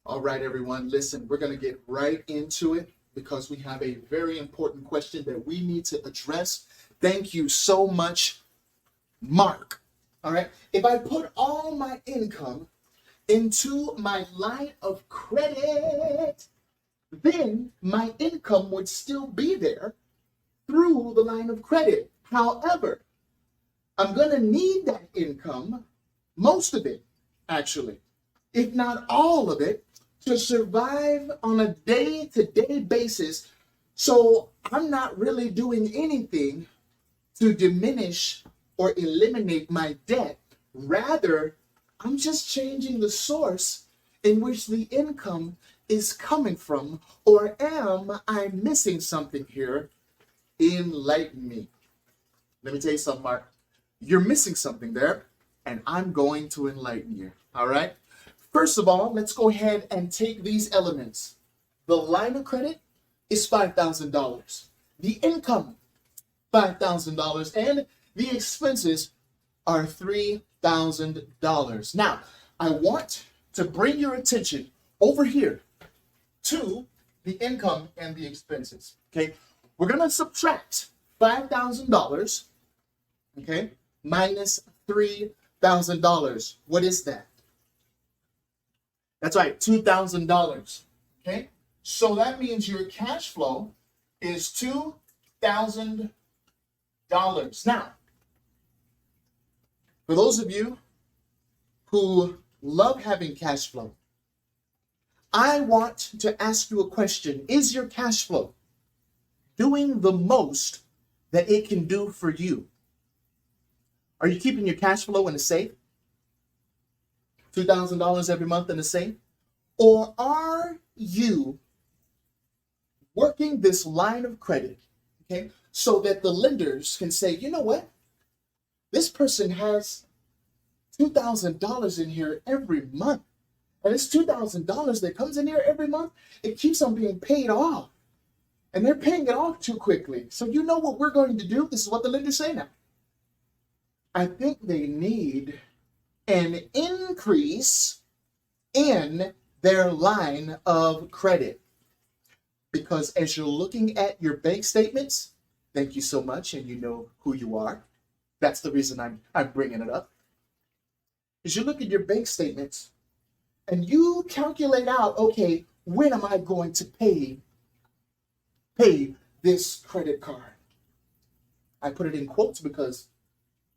All right, everyone, listen, we're going to get right into it because we have a very important question that we need to address. Thank you so much, Mark. All right, if I put all my income into my line of credit, then my income would still be there through the line of credit. However, I'm going to need that income, most of it, actually, if not all of it, to survive on a day-to-day basis. So I'm not really doing anything to diminish or eliminate my debt. Rather, I'm just changing the source in which the income is coming from. Or am I missing something here? Enlighten me. Let me tell you something, Mark. You're missing something there, and I'm going to enlighten you. All right? First of all, let's go ahead and take these elements. The line of credit is $5,000. The income, $5,000. And the expenses are $3,000. Now, I want to bring your attention over here to the income and the expenses. Okay? We're going to subtract $5,000, okay, minus $3,000. What is that? That's right, $2,000. Okay? So that means your cash flow is $2,000. Now, for those of you who love having cash flow, I want to ask you a question. Is your cash flow doing the most that it can do for you? Are you keeping your cash flow in a safe? $2,000 every month in the safe? Or are you working this line of credit, okay, so that the lenders can say, you know what? This person has $2,000 in here every month. And it's $2,000 that comes in here every month. It keeps on being paid off. And they're paying it off too quickly. So you know what we're going to do? This is what the lenders say now. I think they need an increase in their line of credit. Because as you're looking at your bank statements, thank you so much, and you know who you are. That's the reason I'm bringing it up. As you look at your bank statements, and you calculate out, okay, when am I going to pay this credit card? I put it in quotes because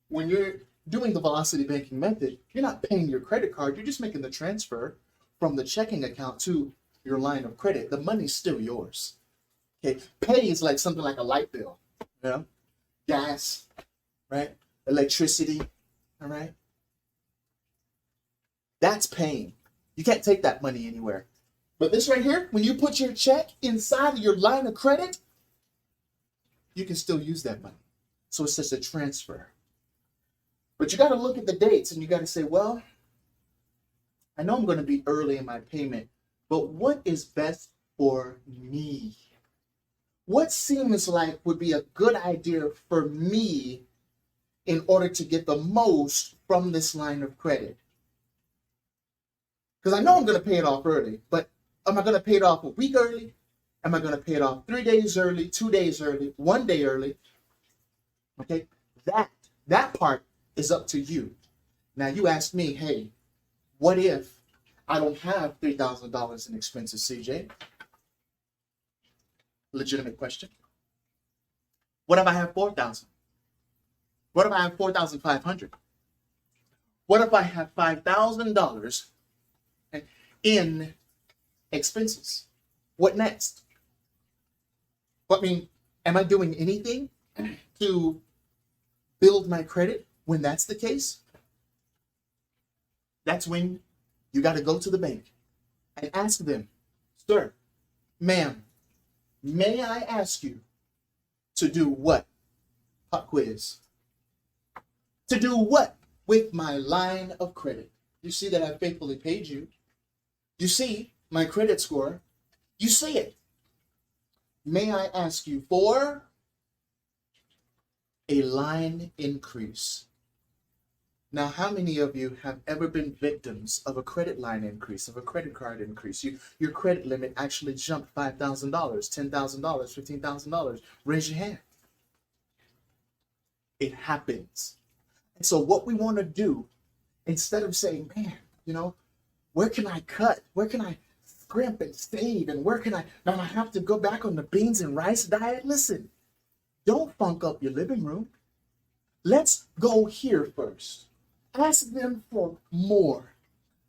when you're doing the velocity banking method, you're not paying your credit card. You're just making the transfer from the checking account to your line of credit. The money's still yours. Okay, pay is like something like a light bill, you know, gas, right? Electricity, all right? That's paying. You can't take that money anywhere. But this right here, when you put your check inside of your line of credit, you can still use that money. So it's just a transfer. But you got to look at the dates and you got to say, well, I know I'm going to be early in my payment, but what is best for me? What seems like would be a good idea for me in order to get the most from this line of credit? Because I know I'm going to pay it off early, but am I going to pay it off a week early? Am I going to pay it off 3 days early, 2 days early, 1 day early? Okay, that part is up to you. Now you ask me, hey, what if I don't have $3,000 in expenses, CJ? Legitimate question. What if I have 4,000? What if I have 4,500? What if I have $5,000 in expenses? What next? I mean, am I doing anything to build my credit when that's the case? That's when you got to go to the bank and ask them, sir, ma'am, may I ask you to do what? Pop quiz. To do what with my line of credit? You see that I faithfully paid you. You see my credit score. You see it. May I ask you for a line increase? Now, how many of you have ever been victims of a credit line increase, of a credit card increase? Your credit limit actually jumped $5,000, $10,000, $15,000. Raise your hand. It happens. And so what we want to do, instead of saying, man, where can I cut? Where can I scrimp and save? And where can now I have to go back on the beans and rice diet? Listen, don't funk up your living room. Let's go here first. Ask them for more.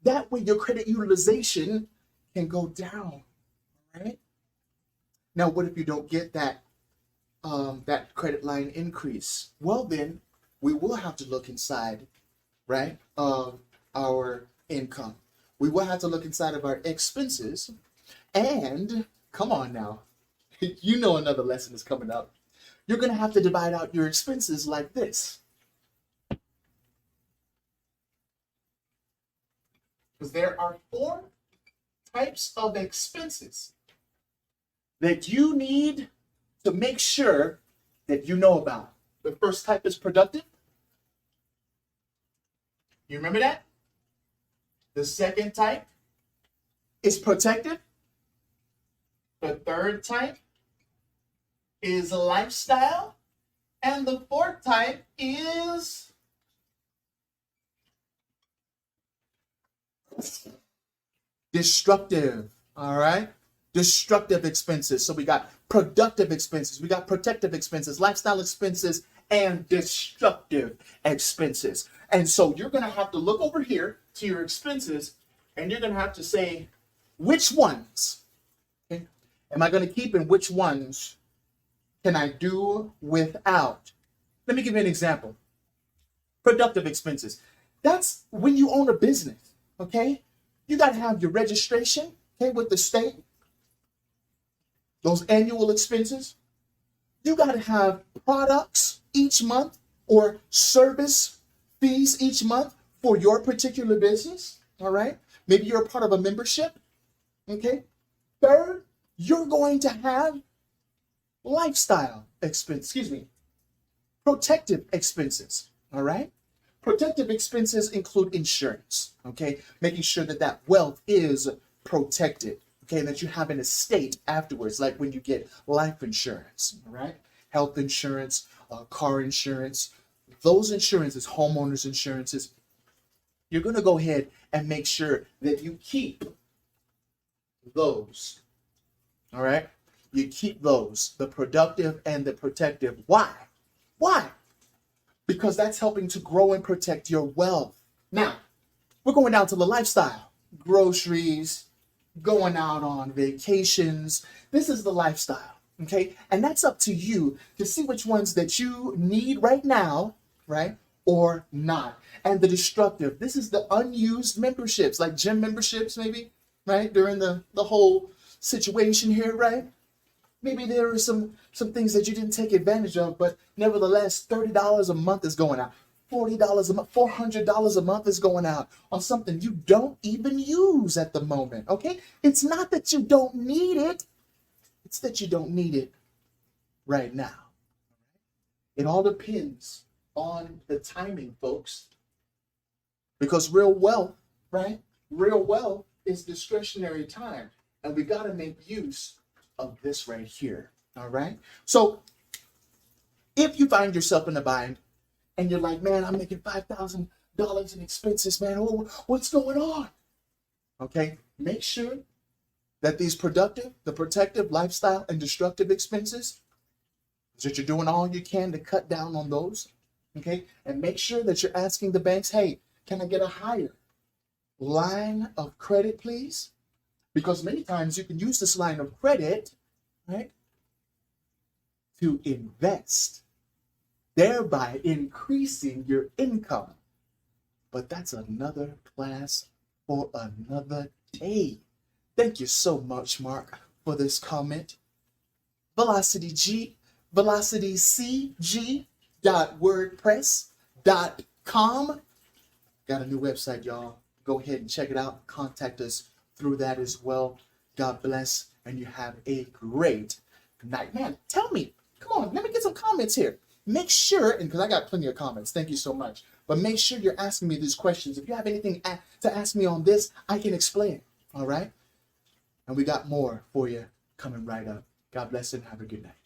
That way your credit utilization can go down, right? Now, what if you don't get that credit line increase? Well, then we will have to look inside, right, of our income. We will have to look inside of our expenses. And come on now, another lesson is coming up. You're going to have to divide out your expenses like this. Because there are 4 types of expenses that you need to make sure that you know about. The first type is productive. You remember that? The second type is protective. The third type is lifestyle. And the fourth type is destructive. All right? Destructive expenses. So we got productive expenses, we got protective expenses, lifestyle expenses, and destructive expenses. And so you're going to have to look over here to your expenses, and you're going to have to say, which ones am I going to keep and which ones can I do without? Let me give you an example. Productive expenses. That's when you own a business, okay? You got to have your registration, okay, with the state. Those annual expenses. You got to have products each month or service fees each month for your particular business. All right. Maybe you're a part of a membership. Okay. Third, you're going to have protective expenses. All right. Protective expenses include insurance. Okay. Making sure that wealth is protected. Okay, that you have an estate afterwards, like when you get life insurance, all right? Health insurance, car insurance, those insurances, homeowners insurances. You're going to go ahead and make sure that you keep those, all right? You keep those, the productive and the protective. Why? Why? Because that's helping to grow and protect your wealth. Now, we're going down to the lifestyle, groceries, going out on vacations. This is the lifestyle, okay? And that's up to you to see which ones that you need right now, right, or not. And the destructive, this is the unused memberships, like gym memberships maybe, right, during the whole situation here, right? Maybe there are some things that you didn't take advantage of, but nevertheless, $30 a month is going out. $40 a month, $400 a month is going out on something you don't even use at the moment, okay? It's not that you don't need it. It's that you don't need it right now. It all depends on the timing, folks. Because real wealth, right? Real wealth is discretionary time. And we got to make use of this right here, all right? So if you find yourself in a bind, and you're like, man, I'm making $5,000 in expenses, man. Oh, what's going on? Okay, make sure that these the protective, lifestyle, and destructive expenses, that you're doing all you can to cut down on those. Okay, and make sure that you're asking the banks, hey, can I get a higher line of credit, please? Because many times you can use this line of credit, right, to invest, thereby increasing your income. But that's another class for another day. Thank you so much, Mark, for this comment. VelocityCG.wordpress.com. Got a new website, y'all. Go ahead and check it out. Contact us through that as well. God bless, and you have a great night. Man, tell me, come on, let me get some comments here. Make sure, and because I got plenty of comments, thank you so much. But But make sure you're asking me these questions. If you have anything to ask me on this, I can explain. All right? And we got more for you coming right up. God bless and have a good night.